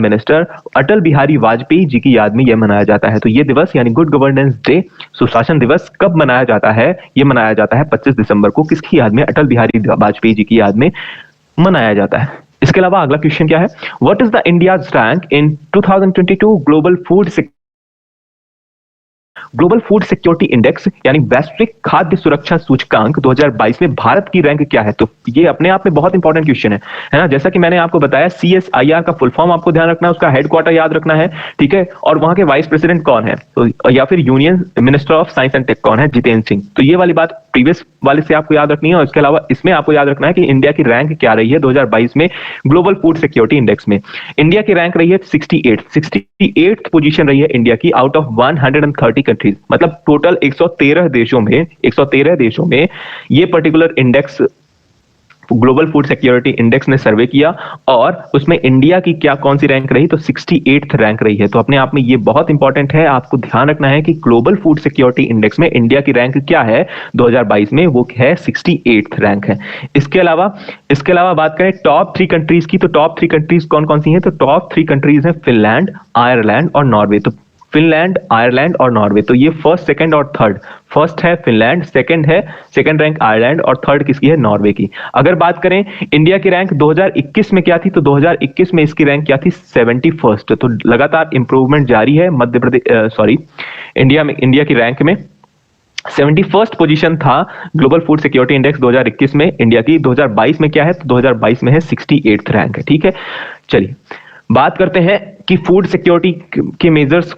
मिनिस्टर अटल बिहारी वाजपेयी जी की याद में यह मनाया जाता है। तो ये दिवस यानी गुड गवर्नेंस डे, सुशासन दिवस, कब मनाया जाता है, ये मनाया जाता है 25 दिसंबर को। किसकी याद में, अटल बिहारी वाजपेयी जी की याद में मनाया जाता है। इसके अलावा अगला क्वेश्चन क्या है, what is the India's rank in 2022 global food security index यानी वैश्विक खाद्य सुरक्षा सूचकांक 2022 में भारत की रैंक क्या है। तो ये अपने आप में बहुत इंपॉर्टेंट क्वेश्चन है ना। जैसा कि मैंने आपको बताया CSIR का फुल फॉर्म आपको ध्यान रखना है, उसका हेडक्वार्टर याद रखना है, ठीक है। और वहां के वाइस प्रेसिडेंट कौन है, तो या फिर union minister of science and tech कौन है, जितेंद्र सिंह। तो ये वाली बात प्रीवियस वाले से आपको याद रखनी है। और इसके अलावा इसमें आपको याद रखना है कि इंडिया की रैंक क्या रही है 2022 में ग्लोबल फूड सिक्योरिटी इंडेक्स में। इंडिया की रैंक रही है 68th पोजीशन रही है इंडिया की आउट ऑफ 130 कंट्रीज। मतलब टोटल 113 देशों में ये particular index global food security index ने सर्वे किया, और उसमें इंडिया की कौन सी रैंक रही, तो 68th रैंक रही है। तो अपने आप में ये बहुत इंपॉर्टेंट है, आपको ध्यान रखना है कि ग्लोबल फूड सिक्योरिटी इंडेक्स में इंडिया की रैंक क्या है 2022 में, वो है 68th रैंक है। इसके अलावा बात करें टॉप 3 कंट्रीज की, तो टॉप 3 कंट्रीज कौन कौन सी हैं, तो टॉप 3 कंट्रीज हैं फिनलैंड, आयरलैंड और नॉर्वे। तो फिनलैंड, आयरलैंड और नॉर्वे, तो ये फर्स्ट, सेकंड और थर्ड। फर्स्ट है फिनलैंड, सेकंड रैंक आयरलैंड और थर्ड किसकी है, नॉर्वे की। अगर बात करें इंडिया की रैंक 2021 में क्या थी, तो 2021 में इसकी रैंक क्या थी, 71st। तो लगातार इंप्रूवमेंट जारी है इंडिया की रैंक में 71st पोजीशन था ग्लोबल फूड सिक्योरिटी इंडेक्स 2021 में इंडिया की। 2022 में क्या है, तो 2022 में है 68th रैंक है, ठीक है। चलिए बात करते हैं कि फूड सिक्योरिटी के मेजर्स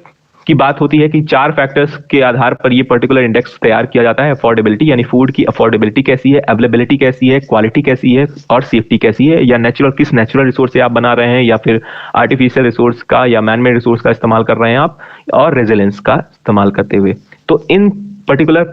की बात होती है कि 4 फैक्टर्स के आधार पर ये पर्टिकुलर इंडेक्स तैयार किया जाता है। अफोर्डेबिलिटी यानी फूड की अफोर्डेबिलिटी कैसी है, अवेलेबिलिटी कैसी है, क्वालिटी कैसी है और सेफ्टी कैसी है, या किस नेचुरल रिसोर्स से आप बना रहे हैं या फिर आर्टिफिशियल रिसोर्स का या मैनमेड रिसोर्स का इस्तेमाल कर रहे हैं आप, और रेजिलेंस का इस्तेमाल करते हुए। तो इन पर्टिकुलर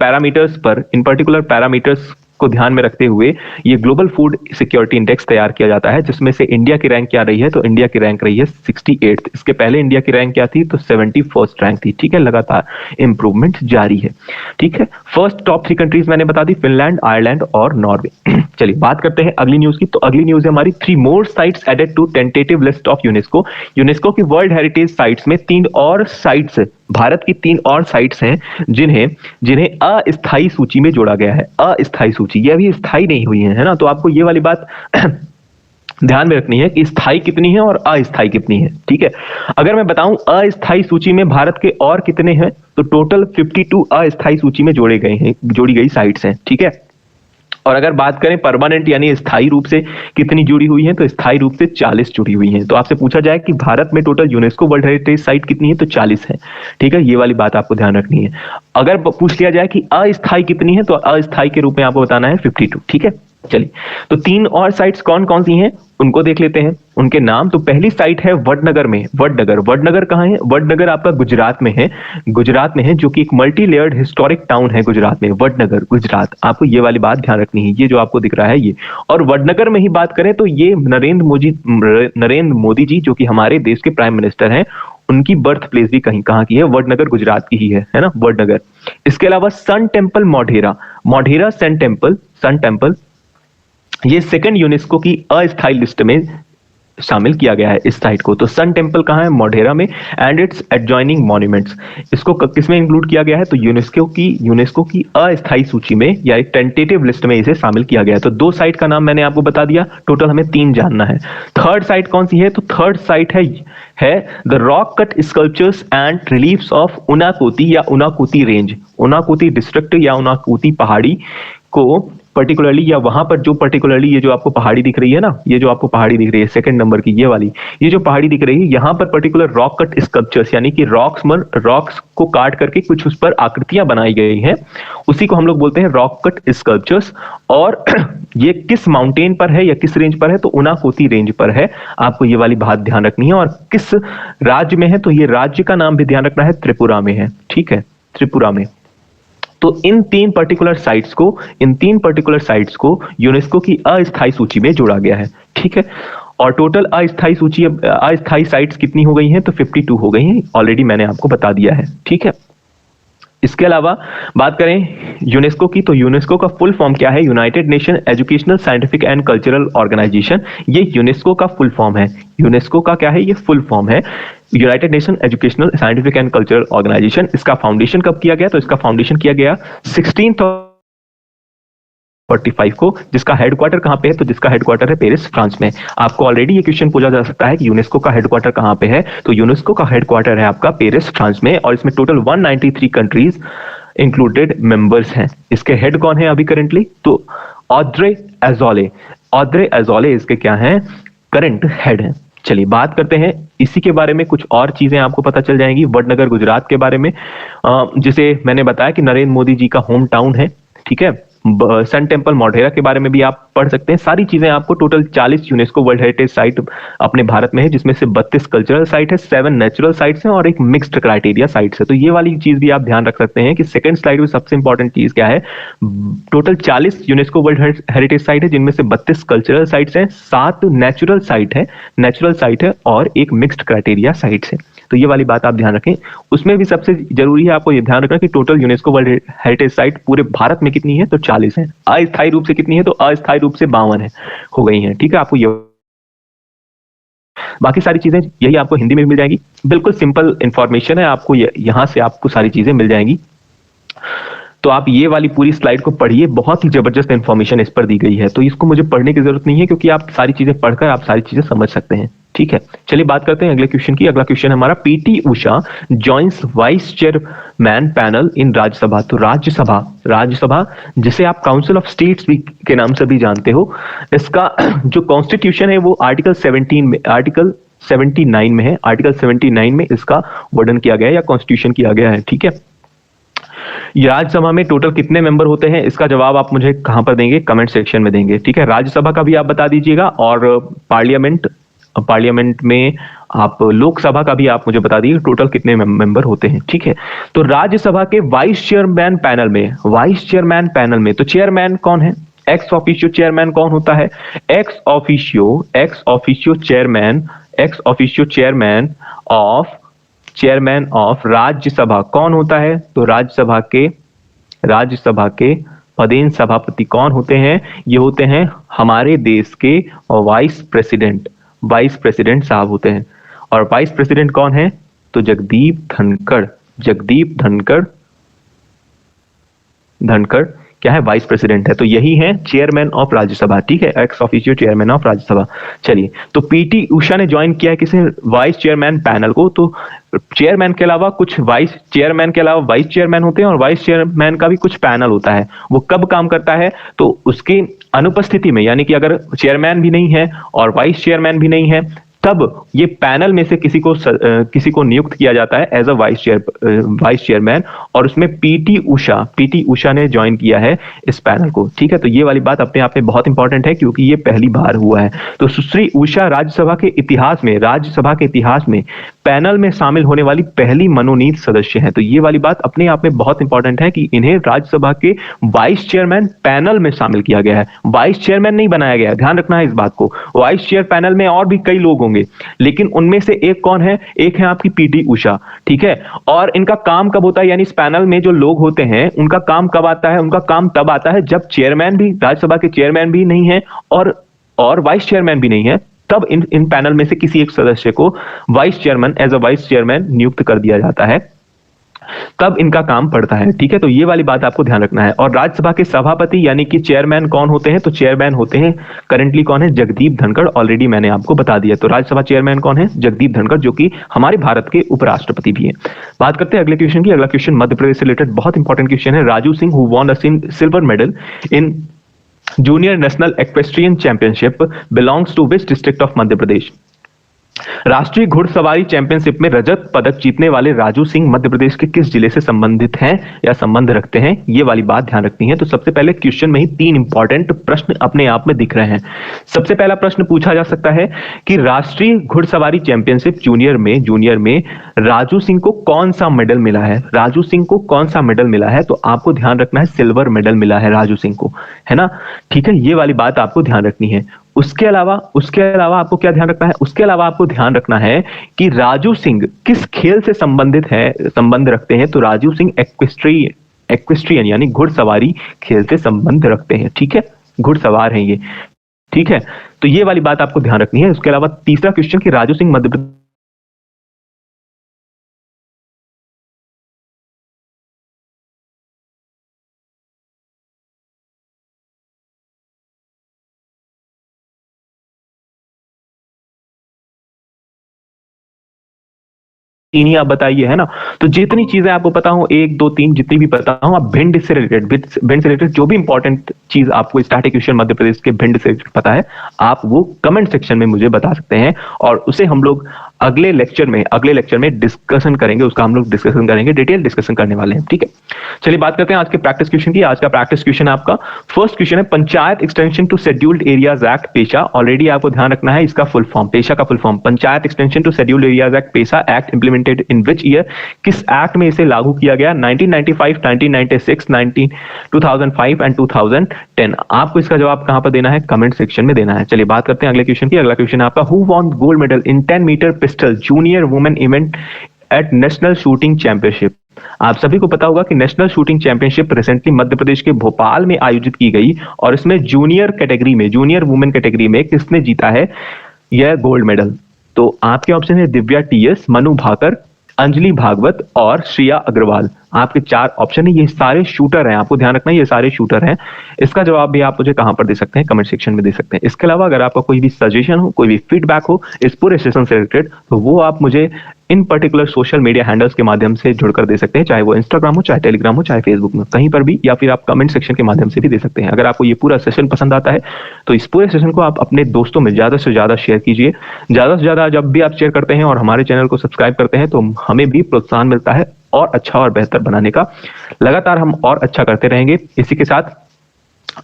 पैरामीटर्स को ध्यान में रखते हुए ये ग्लोबल फूड सिक्योरिटी इंडेक्स तैयार किया जाता है, जिसमें से इंडिया की रैंक क्या रही है, तो इंडिया की रैंक रही है 68th। इसके पहले इंडिया की रैंक क्या थी, तो 71st रैंक थी। ठीक है, लगातार इंप्रूवमेंट जारी है। ठीक है, फर्स्ट टॉप 3 कंट्रीज मैंने बता दी, फिनलैंड, आयरलैंड और नॉर्वे। चलिए बात करते हैं अगली न्यूज की। तो अगली न्यूज है हमारी 3 more sites added to tentative list of UNESCO. UNESCO की वर्ल्ड हेरिटेज साइट्स में 3 और साइट्स, भारत की 3 और साइट्स हैं जिन्हें अस्थायी सूची में जोड़ा गया है। अस्थायी सूची, ये अभी स्थायी नहीं हुई है ना, तो आपको ये वाली बात ध्यान में रखनी है कि स्थायी कितनी है और अस्थायी कितनी है। ठीक है, अगर मैं बताऊं अस्थायी सूची में भारत के और कितने हैं, तो टोटल 52 अस्थायी सूची में जोड़ी गई साइट्स हैं। ठीक है, और अगर बात करें परमानेंट यानी स्थायी रूप से कितनी जुड़ी हुई है, तो स्थायी रूप से 40 जुड़ी हुई हैं। तो आपसे पूछा जाए कि भारत में total UNESCO world heritage site कितनी है, तो 40 है। ठीक है, ये वाली बात आपको ध्यान रखनी है। अगर पूछ लिया जाए कि अस्थायी कितनी है, तो अस्थायी के रूप में आपको बताना है 52। ठीक है, चलिए तो 3 और साइट्स कौन कौन सी हैं उनको देख लेते हैं, उनके नाम। तो पहली साइट है वडनगर में। वडनगर कहाँ है? वडनगर आपका गुजरात में है, जो कि एक मल्टी लेयर्ड हिस्टोरिक टाउन है गुजरात में। वडनगर गुजरात, आपको ये वाली बात ध्यान रखनी है, ये जो आपको दिख रहा है ये। और वडनगर में ही बात करें तो ये नरेंद्र मोदी जी जो कि हमारे देश के प्राइम मिनिस्टर हैं, उनकी बर्थ प्लेस भी कहाँ की है, वडनगर गुजरात की ही है ना, वडनगर। इसके अलावा sun temple Modhera sun temple ये सेकंड यूनेस्को की अस्थायी लिस्ट में शामिल किया गया है इस साइट को। तो सन टेम्पल कहाँ है? मोढेरा में। एंड इट्स एडजॉइनिंग मॉन्यूमेंट्स, इसको किसमें इंक्लूड किया गया है? तो यूनेस्को की अस्थायी सूची में या एक टेंटेटिव लिस्ट में इसे शामिल किया गया है। तो 2 साइट का नाम मैंने आपको बता दिया, टोटल हमें 3 जानना है। थर्ड साइट कौन सी है? तो थर्ड साइट है the rock cut sculptures and reliefs of Unakoti या उनाकोती रेंज। उनाकोती डिस्ट्रिक्ट या उनाकोती पहाड़ी को पर्टिकुलरली, या वहां पर जो पर्टिकुलरली ये जो आपको पहाड़ी दिख रही है ना, ये जो आपको पहाड़ी दिख रही है सेकंड नंबर की, ये जो पहाड़ी दिख रही है, यहाँ पर पर्टिकुलर रॉक कट स्कल्पचर्स यानी कि रॉक्स को काट करके कुछ उस पर आकृतियां बनाई गई हैं, उसी को हम लोग बोलते हैं रॉक कट स्कल्पचर्स। और ये किस माउंटेन पर है या किस रेंज पर है? तो उनाकोती रेंज पर है। आपको ये वाली बात ध्यान रखनी है। और किस राज्य में है? तो ये राज्य का नाम भी ध्यान रखना है, त्रिपुरा में है। ठीक है, त्रिपुरा में। तो इन 3 पर्टिकुलर साइट्स को यूनेस्को की अस्थायी सूची में जोड़ा गया है। ठीक है, और टोटल अस्थायी साइट्स कितनी हो गई हैं? तो 52 हो गई हैं, ऑलरेडी मैंने आपको बता दिया है। ठीक है, इसके अलावा बात करें यूनेस्को की, तो यूनेस्को का फुल फॉर्म क्या है? United Nation Educational Scientific and Cultural Organisation. ये यूनेस्को का फुल फॉर्म है। यूनेस्को का क्या है? ये फुल फॉर्म है, United Nation Educational Scientific and Cultural Organisation. इसका फाउंडेशन कब किया गया? तो इसका फाउंडेशन किया गया 1645 को। जिसका हेडक्वार्टर कहां पे है? तो जिसका हेडक्वार्टर है पेरिस, फ्रांस में। आपको ऑलरेडी ये क्वेश्चन पूछा जा सकता है कि यूनेस्को का हेडक्वार्टर कहां पे है, तो यूनेस्को का हेडक्वार्टर है आपका पेरिस, फ्रांस में। और इसमें टोटल 193 कंट्रीज इंक्लूडेड मेंबर्स हैं। इसके हेड कौन है अभी करेंटली? तो ऑड्रे एजोले इसके क्या हैं? करंट हेड हैं। चलिए बात करते हैं इसी के बारे में, कुछ और चीजें आपको पता चल जाएंगी वडनगर गुजरात के बारे में, जिसे मैंने बताया कि नरेंद्र मोदी जी का होम टाउन है। ठीक है, सन टेम्पल मोढेरा के बारे में भी आप पढ़ सकते हैं। सारी चीजें आपको, total 40 UNESCO world heritage site अपने भारत में है, जिसमें से 32 कल्चरल साइट है, 7 नेचुरल साइट्स हैं और एक मिक्स्ड क्राइटेरिया साइट्स है। तो ये वाली चीज भी आप ध्यान रख सकते हैं कि सेकंड स्लाइड में सबसे इंपॉर्टेंट चीज क्या है, total 40 UNESCO world heritage site है, जिनमें से 32 कल्चरल साइट्स हैं, 7 नेचुरल साइट है और एक मिक्स्ड क्राइटेरिया साइट्स है। तो ये वाली बात आप ध्यान रखें। उसमें भी सबसे जरूरी है आपको ये ध्यान रखना कि total UNESCO world heritage site पूरे भारत में कितनी है? तो 40 है। अस्थायी रूप से कितनी है? तो अस्थायी रूप से 52 है, हो गई है। ठीक है, आपको ये बाकी सारी चीजें यही आपको हिंदी में भी मिल जाएगी। बिल्कुल सिंपल इंफॉर्मेशन है, आपको यहां से आपको सारी चीजें मिल जाएंगी। तो आप ये वाली पूरी स्लाइड को पढ़िए, बहुत ही जबरदस्त इंफॉर्मेशन इस पर दी गई है, तो इसको मुझे पढ़ने की जरूरत नहीं है, क्योंकि आप सारी चीजें पढ़कर आप सारी चीजें समझ सकते हैं। ठीक है, चलिए बात करते हैं अगले क्वेश्चन की। अगला क्वेश्चन हमारा, PT Usha joins vice chairman panel इन राज्यसभा। तो राज्यसभा जिसे आप काउंसिल ऑफ स्टेट्स भी के नाम से भी जानते हो, इसका जो कॉन्स्टिट्यूशन है वो आर्टिकल 79 में है, आर्टिकल 79 में इसका वर्णन किया गया है या कॉन्स्टिट्यूशन किया गया है। ठीक है, राज्यसभा में टोटल कितने मेंबर होते हैं, इसका जवाब आप मुझे कहां पर देंगे, कमेंट सेक्शन में देंगे। ठीक है, राज्यसभा का भी आप बता दीजिएगा, और पार्लियामेंट में आप लोकसभा का भी आप मुझे बता दीजिए टोटल कितने मेंबर होते हैं। ठीक है, तो राज्यसभा के वाइस चेयरमैन पैनल में तो चेयरमैन कौन है, एक्स ऑफिशियो चेयरमैन कौन होता है, ex officio chairman of Rajya Sabha कौन होता है, तो राज्यसभा के पदेन सभापति कौन होते हैं, ये होते हैं हमारे देश के वाइस प्रेसिडेंट साहब होते हैं। और वाइस प्रेसिडेंट कौन है, तो जगदीप धनखड़ क्या है, वाइस प्रेसिडेंट है। तो यही है चेयरमैन ऑफ राज्यसभा। ठीक है, ex officio chairman of Rajya Sabha. चलिए, तो पीटी उषा ने ज्वाइन किया है किसे, वाइस चेयरमैन पैनल को। तो चेयरमैन के अलावा कुछ वाइस चेयरमैन होते हैं, और वाइस चेयरमैन का भी कुछ पैनल होता है। वो कब काम करता है, तो उसकी अनुपस्थिति में, यानी कि अगर चेयरमैन भी नहीं है और वाइस चेयरमैन भी नहीं है, तब ये पैनल में से किसी को नियुक्त किया जाता है एज अ वाइस चेयरमैन, और उसमें पीटी उषा ने ज्वाइन किया है इस पैनल को। ठीक है, तो ये वाली बात अपने आप में बहुत इंपॉर्टेंट है, क्योंकि ये पहली बार हुआ है। तो सुश्री उषा राज्यसभा के इतिहास में पैनल में शामिल होने वाली पहली मनोनीत सदस्य है। तो ये वाली बात अपने आप में बहुत इंपॉर्टेंट है कि इन्हें राज्यसभा के वाइस चेयरमैन पैनल में शामिल किया गया है, वाइस चेयरमैन नहीं बनाया गया है, ध्यान रखना है इस बात को। वाइस चेयर पैनल में और भी कई लोग होंगे, लेकिन उनमें से एक कौन है, एक है आपकी पीटी उषा। ठीक है, और इनका काम कब होता है, यानी इस पैनल में जो लोग होते हैं उनका काम कब आता है, उनका काम तब आता है जब चेयरमैन भी, राज्यसभा के चेयरमैन भी नहीं है और वाइस चेयरमैन भी नहीं है, तब इन पैनल में से किसी एक सदस्य को एज अ वाइस चेयरमैन नियुक्त कर दिया जाता है, तब इनका काम पड़ता है। ठीक है, तो ये वाली बात आपको ध्यान रखना है। और राज्यसभा के सभापति यानी कि चेयरमैन कौन होते हैं, तो चेयरमैन होते हैं करंटली कौन है, जगदीप धनखड़। ऑलरेडी मैंने आपको बता दिया। तो राज्यसभा चेयरमैन कौन है, जगदीप धनखड़, जो कि हमारे भारत के उपराष्ट्रपति भी है। बात करते हैं अगले क्वेश्चन की। अगला क्वेश्चन मध्य प्रदेश से रिलेटेड बहुत इंपॉर्टेंट क्वेश्चन है। Raju Singh who won a silver medal in junior national equestrian championship belongs to which district of Madhya Pradesh. राष्ट्रीय घुड़सवारी चैंपियनशिप में रजत पदक जीतने वाले राजू सिंह मध्य प्रदेश के किस जिले से संबंधित हैं या संबंध रखते हैं, ये वाली बात ध्यान रखनी है। तो सबसे पहले क्वेश्चन में ही 3 इंपॉर्टेंट प्रश्न अपने आप में दिख रहे हैं। सबसे पहला प्रश्न पूछा जा सकता है कि राष्ट्रीय घुड़सवारी चैंपियनशिप जूनियर में राजू सिंह को कौन सा मेडल मिला है, राजू सिंह को कौन सा मेडल मिला है, तो आपको ध्यान रखना है सिल्वर मेडल मिला है राजू सिंह को, है ना। ठीक है, ये वाली बात आपको ध्यान रखनी है। उसके अलावा आपको क्या ध्यान रखना है, उसके अलावा आपको ध्यान रखना है कि राजू सिंह किस खेल से संबंध रखते हैं, तो राजू सिंह एक्वेस्ट्रियन यानी घुड़सवारी खेल से संबंध रखते हैं। ठीक है, घुड़सवार हैं ये। ठीक है, तो ये वाली बात आपको ध्यान रखनी है। उसके अलावा तीसरा क्वेश्चन कि राजू सिंह मध्य प्रदेश तीन ही आप बताइए, है ना। तो जितनी चीजें आपको पता हो, 1 2 3 जितनी भी पता हो, आप भिंड से रिलेटेड जो भी इंपॉर्टेंट चीज आपको स्टैटिक क्वेश्चन मध्य प्रदेश के भिंड से पता है, आप वो कमेंट सेक्शन में मुझे बता सकते हैं, और उसे हम लोग अगले लेक्चर में डिस्कशन करेंगे, उसका हम लोग डिस्कशन करेंगे, डिटेल डिस्कशन करने वाले हैं। ठीक है, चलिए बात करते हैं आज के प्रैक्टिस क्वेश्चन की। आज का प्रैक्टिस क्वेश्चन आपका फर्स्ट क्वेश्चन है, panchayat extension to scheduled areas act PESA. Already आपको ध्यान रखना है इसका फुल फॉर्म, पेशा का full form, panchayat extension to scheduled areas act PESA act implemented in which year, किस एक्ट में इसे लागू किया गया, 1995, 1996, 2005 एंड 2010। आपको इसका जवाब कहां पर देना है, कमेंट सेक्शन में देना है। चलिए बात करते हैं अगले क्वेश्चन की। अगला क्वेश्चन है आपका, who won gold medal in 10 metre pistol junior women event at national shooting championship. आप सभी को पता होगा कि national shooting championship recently Madhya Pradesh के भोपाल में आयोजित की गई, और इसमें जूनियर वुमेन कैटेगरी में किसने जीता है यह गोल्ड मेडल। तो आपके ऑप्शन है दिव्या टीएस, मनु भाकर, अंजलि भागवत और श्रिया अग्रवाल। आपके 4 ऑप्शन है, ये सारे शूटर हैं, आपको ध्यान रखना है ये सारे शूटर हैं। इसका जवाब भी आप मुझे कहां पर दे सकते हैं, कमेंट सेक्शन में दे सकते हैं। इसके अलावा अगर आपका कोई भी सजेशन हो, कोई भी फीडबैक हो इस पूरे सेशन से रिलेटेड, तो वो आप मुझे इन पर्टिकुलर सोशल मीडिया हैंडल्स के माध्यम से जुड़कर दे सकते हैं, चाहे वो इंस्टाग्राम हो, चाहे टेलीग्राम हो, चाहे फेसबुक में, कहीं पर भी, या फिर आप कमेंट सेक्शन के माध्यम से भी दे सकते हैं। अगर आपको ये पूरा सेशन पसंद आता है तो इस पूरे सेशन को आप अपने दोस्तों में ज्यादा से ज्यादा शेयर कीजिए। ज्यादा से ज्यादा जब भी आप शेयर करते हैं और हमारे चैनल को सब्सक्राइब करते हैं तो हमें भी प्रोत्साहन मिलता है और अच्छा और बेहतर बनाने का। लगातार हम और अच्छा करते रहेंगे। इसी के साथ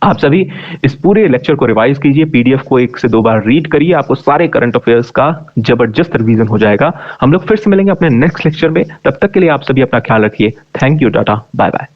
आप सभी इस पूरे लेक्चर को रिवाइज कीजिए, पीडीएफ को 1 से 2 बार रीड करिए, आपको सारे करंट अफेयर्स का जबरदस्त रिवीजन हो जाएगा। हम लोग फिर से मिलेंगे अपने नेक्स्ट लेक्चर में, तब तक के लिए आप सभी अपना ख्याल रखिए। Thank you, tata, bye bye.